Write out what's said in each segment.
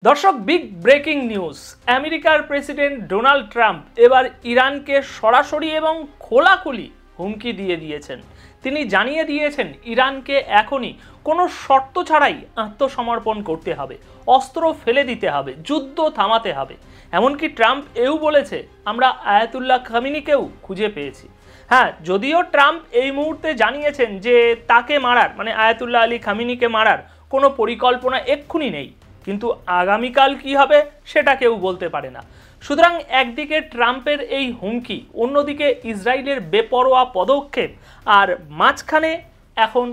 दर्शक big breaking news अमेरिकार president Donald Trump एबार ईरान के सरासरि एवं खोलाखुली हुमकी दिए दिएছেন। তিনি জানিয়ে দিয়েছেন ইরানকে এখনই কোনো শর্ত ছাড়াই আত্মসমর্পণ করতে হবে, অস্ত্র ফেলে দিতে হবে, যুদ্ধ থামাতে হবে। এমনকি ট্রাম্প এও বলেছে আমরা আয়াতুল্লাহ খামেনিকেও খুঁজে পেয়েছি। হ্যাঁ, যদিও ট্রাম্প এই মুহূর্তে জানিয়েছেন যে তাকে মারার মানে আয়াতুল্লাহ আলী খামেনিকে মারার কোনো পরিকল্পনা এক্ষুনি নেই, কিন্তু আগামীকাল কি হবে সেটা কেউ বলতে পারে না। সুতরাং একদিকে ট্রাম্পের এই হুমকি, অন্যদিকে ইসরায়েলের বেপরোয়া পদক্ষেপ, আর মাঝখানে এখন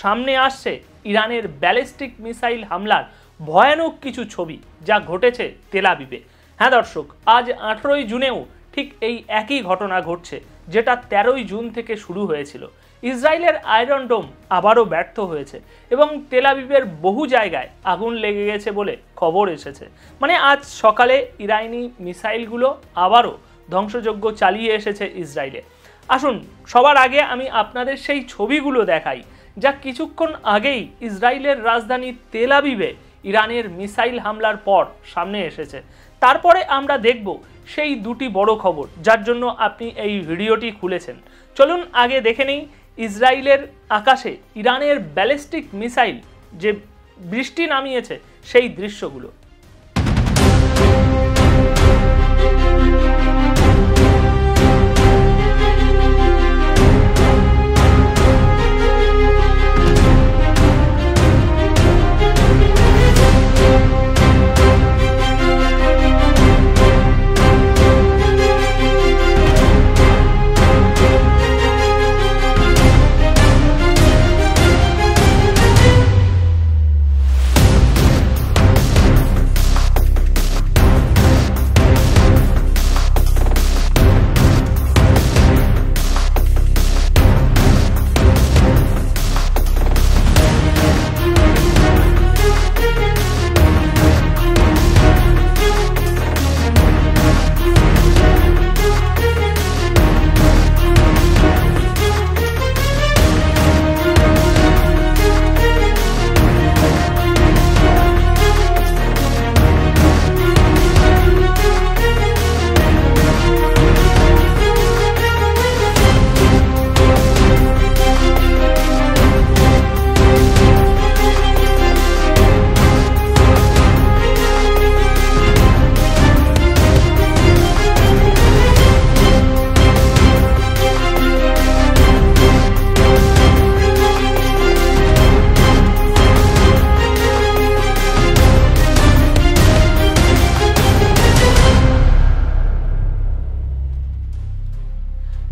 সামনে আসছে ইরানের ব্যালিস্টিক মিসাইল হামলার ভয়ানক কিছু ছবি যা ঘটেছে তেল আবিবে। হ্যাঁ দর্শক, আজ 18ই জুনেও ঠিক এই একই ঘটনা ঘটছে যেটা 13ই জুন থেকে শুরু হয়েছিল। ইসরায়েলের আয়রন ডোম আবারও ব্যর্থ হয়েছে এবং তেল আবিবের বহু জায়গায় আগুন লেগে গেছে বলে খবর এসেছে। মানে আজ সকালে ইরানি মিসাইলগুলো আবারও ধ্বংসযজ্ঞ চালিয়ে এসেছে ইসরায়েলে। আসুন সবার আগে আমি আপনাদের সেই ছবিগুলো দেখাই যা কিছুক্ষণ আগেই ইসরায়েলের রাজধানী তেল আবিবে ইরানের মিসাইল হামলার পর সামনে এসেছে। তারপরে আমরা দেখব সেই দুটি বড় খবর যার জন্য আপনি এই ভিডিওটি খুলেছেন। চলুন আগে দেখে নিই ইসরায়েলের আকাশে ইরানের ব্যালিস্টিক মিসাইল যে বৃষ্টি নামিয়েছে সেই দৃশ্যগুলো।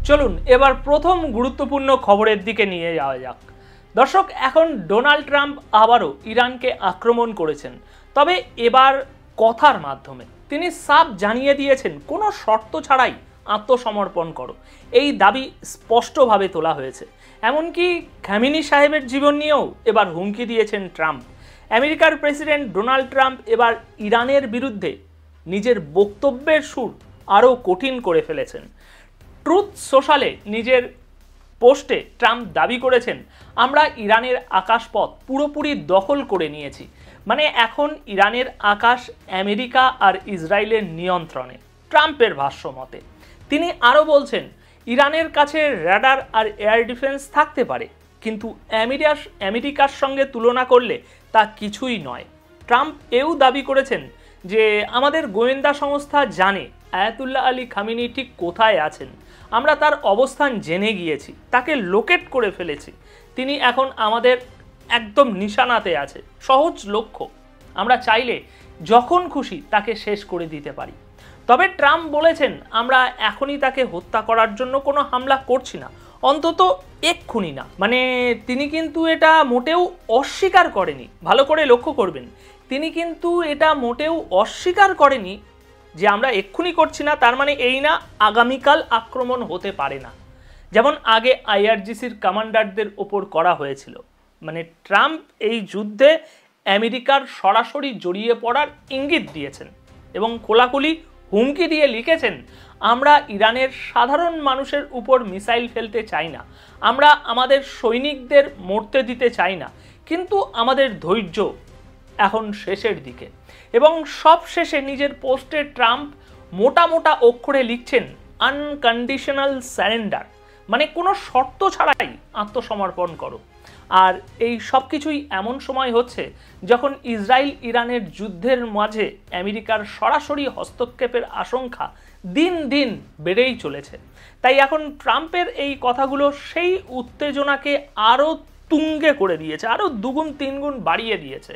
চলুন এবার প্রথম গুরুত্বপূর্ণ খবরের দিকে নিয়ে যাওয়া যাক। দর্শক, এখন ডোনাল্ড ট্রাম্প আবারও ইরানকে আক্রমণ করেছেন, তবে এবার কথার মাধ্যমে। তিনি সাফ জানিয়ে দিয়েছেন কোনো শর্ত ছাড়াই আত্মসমর্পণ করো, এই দাবি স্পষ্টভাবে তোলা হয়েছে। এমনকি খামেনি সাহেবের জীবন নিয়েও এবার হুমকি দিয়েছেন ট্রাম্প। আমেরিকার প্রেসিডেন্ট ডোনাল্ড ট্রাম্প এবার ইরানের বিরুদ্ধে নিজের বক্তব্যের সুর আরও কঠিন করে ফেলেছেন। ট্রুথ সোশ্যালে নিজের পোস্টে ট্রাম্প দাবি করেছেন আমরা ইরানের আকাশপথ পুরোপুরি দখল করে নিয়েছি। মানে এখন ইরানের আকাশ আমেরিকা আর ইসরায়েলের নিয়ন্ত্রণে, ট্রাম্পের ভাষ্য মতে। তিনি আরও বলছেন ইরানের কাছে রাডার আর এয়ার ডিফেন্স থাকতে পারে, কিন্তু আমেরিকার সঙ্গে তুলনা করলে তা কিছুই নয়। ট্রাম্প এও দাবি করেছেন যে আমাদের গোয়েন্দা সংস্থা জানে আয়াতুল্লাহ আলী খামেনি ঠিক কোথায় আছেন, আমরা তার অবস্থান জেনে গিয়েছি, তাকে লোকেট করে ফেলেছি, তিনি এখন আমাদের একদম নিশানাতে আছে, সহজ লক্ষ্য, আমরা চাইলে যখন খুশি তাকে শেষ করে দিতে পারি। তবে ট্রাম্প বলেছেন আমরা এখনই তাকে হত্যা করার জন্য কোনো হামলা করছি না, অন্তত এক্ষুনি না। মানে তিনি কিন্তু এটা মোটেও অস্বীকার করেনি, ভালো করে লক্ষ্য করবেন, তিনি কিন্তু এটা মোটেও অস্বীকার করেনি যে আমরা এক্ষুনি করছি না, তার মানে এই না আগামীকাল আক্রমণ হতে পারে না, যেমন আগে আইআরজিসির কমান্ডারদের ওপর করা হয়েছিল। মানে ট্রাম্প এই যুদ্ধে আমেরিকার সরাসরি জড়িয়ে পড়ার ইঙ্গিত দিয়েছেন এবং খোলাখুলি হুমকি দিয়ে লিখেছেন আমরা ইরানের সাধারণ মানুষের উপর মিসাইল ফেলতে চাই না, আমরা আমাদের সৈনিকদের মরতে দিতে চাই না, কিন্তু আমাদের ধৈর্য এখন শেষের দিকে। এবং সবশেষে নিজের পোস্টে ট্রাম্প মোটা মোটা অক্ষরে লিখছেন আনকন্ডিশনাল স্যারেন্ডার, মানে কোনো শর্ত ছাড়াই আত্মসমর্পণ করো। আর এই সব কিছুই এমন সময় হচ্ছে যখন ইসরায়েল ইরানের যুদ্ধের মাঝে আমেরিকার সরাসরি হস্তক্ষেপের আশঙ্কা দিন দিন বেড়েই চলেছে। তাই এখন ট্রাম্পের এই কথাগুলো সেই উত্তেজনাকে আরও তুঙ্গে করে দিয়েছে, আরও দুগুণ তিনগুণ বাড়িয়ে দিয়েছে।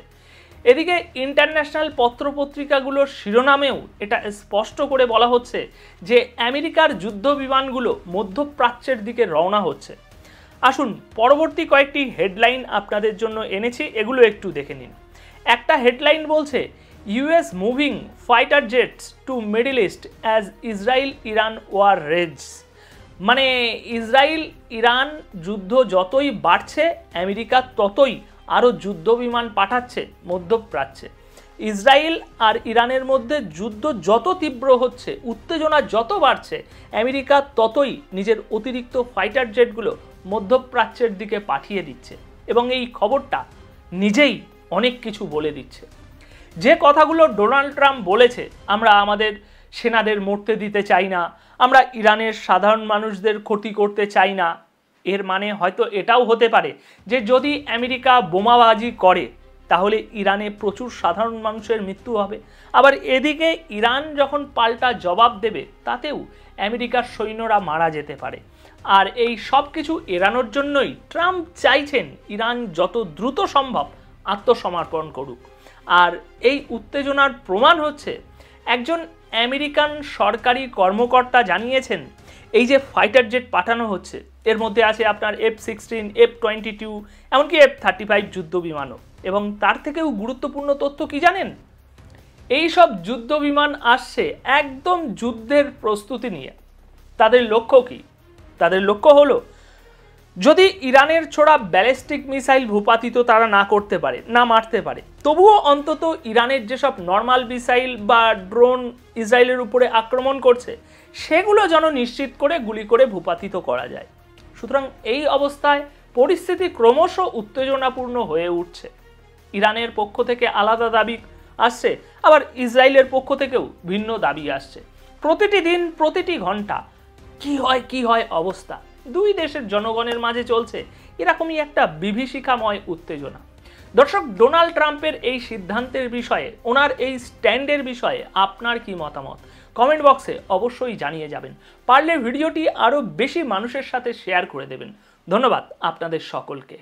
এদিকে ইন্টারন্যাশনাল পত্রপত্রিকাগুলোর শিরোনামেও এটা স্পষ্ট করে বলা হচ্ছে যে আমেরিকার যুদ্ধ বিমানগুলো মধ্যপ্রাচ্যের দিকে রওনা হচ্ছে। আসুন পরবর্তী কয়েকটি হেডলাইন আপনাদের জন্য এনেছি, এগুলো একটু দেখে নিন। একটা হেডলাইন বলছে US moving fighter jets to Middle East as Israel Iran war rages. মানে ইসরায়েল ইরান যুদ্ধ যতই বাড়ছে আমেরিকা ততই আরও যুদ্ধ বিমান পাঠাচ্ছে মধ্যপ্রাচ্যে। ইসরায়েল আর ইরানের মধ্যে যুদ্ধ যত তীব্র হচ্ছে, উত্তেজনা যত বাড়ছে, আমেরিকা ততই নিজের অতিরিক্ত ফাইটার জেটগুলো মধ্যপ্রাচ্যের দিকে পাঠিয়ে দিচ্ছে এবং এই খবরটা নিজেই অনেক কিছু বলে দিচ্ছে। যে কথাগুলো ডোনাল্ড ট্রাম্প বলেছে, আমরা আমাদের সেনাদের মরতে দিতে চাই না, আমরা ইরানের সাধারণ মানুষদের ক্ষতি করতে চাই না, এর মানে হয়তো এটাও হতে পারে যে যদি আমেরিকা বোমাবাজি করে তাহলে ইরানে প্রচুর সাধারণ মানুষের মৃত্যু হবে। আবার এদিকে ইরান যখন পাল্টা জবাব দেবে তাতেও আমেরিকার সৈন্যরা মারা যেতে পারে। আর এই সব কিছু এড়ানোর জন্যই ট্রাম্প চাইছেন ইরান যত দ্রুত সম্ভব আত্মসমর্পণ করুক। আর এই উত্তেজনার প্রমাণ হচ্ছে একজন আমেরিকান সরকারি কর্মকর্তা জানিয়েছেন এই যে ফাইটার জেট পাঠানো হচ্ছে এর মধ্যে আছে আপনার F-16, F-22, এমনকি F-35 যুদ্ধ বিমানও। এবং তার থেকেও গুরুত্বপূর্ণ তথ্য কি জানেন? এই সব যুদ্ধ বিমান আসছে একদম যুদ্ধের প্রস্তুতি নিয়ে। তাদের লক্ষ্য কি? তাদের লক্ষ্য হলো যদি ইরানের ছোড়া ব্যালিস্টিক মিসাইল ভূপাতিত তারা না করতে পারে, না মারতে পারে, তবুও অন্তত ইরানের যেসব নর্মাল মিসাইল বা ড্রোন ইসরায়েলের উপরে আক্রমণ করছে সেগুলো যেন নিশ্চিত করে গুলি করে ভূপাতিত করা যায়। সুতরাং এই অবস্থায় পরিস্থিতি ক্রমশ উত্তেজনাপূর্ণ হয়ে উঠছে। ইরানের পক্ষ থেকে আলাদা দাবি আসছে, আবার ইসরায়েলের পক্ষ থেকেও ভিন্ন দাবি আসছে। প্রতিটি দিন প্রতিটি ঘন্টা কি হয় অবস্থা দুই দেশের জনগণের মাঝে চলছে এরকমই একটা বিভীষিকাময় উত্তেজনা। দর্শক, ডোনাল্ড ট্রাম্পের এই সিদ্ধান্তের বিষয়ে, ওনার এই স্ট্যান্ডের বিষয়ে আপনার কি মতামত কমেন্ট বক্সে অবশ্যই জানিয়ে যাবেন। পারলে ভিডিওটি আরও বেশি মানুষের সাথে শেয়ার করে দেবেন। ধন্যবাদ আপনাদের সকলকে।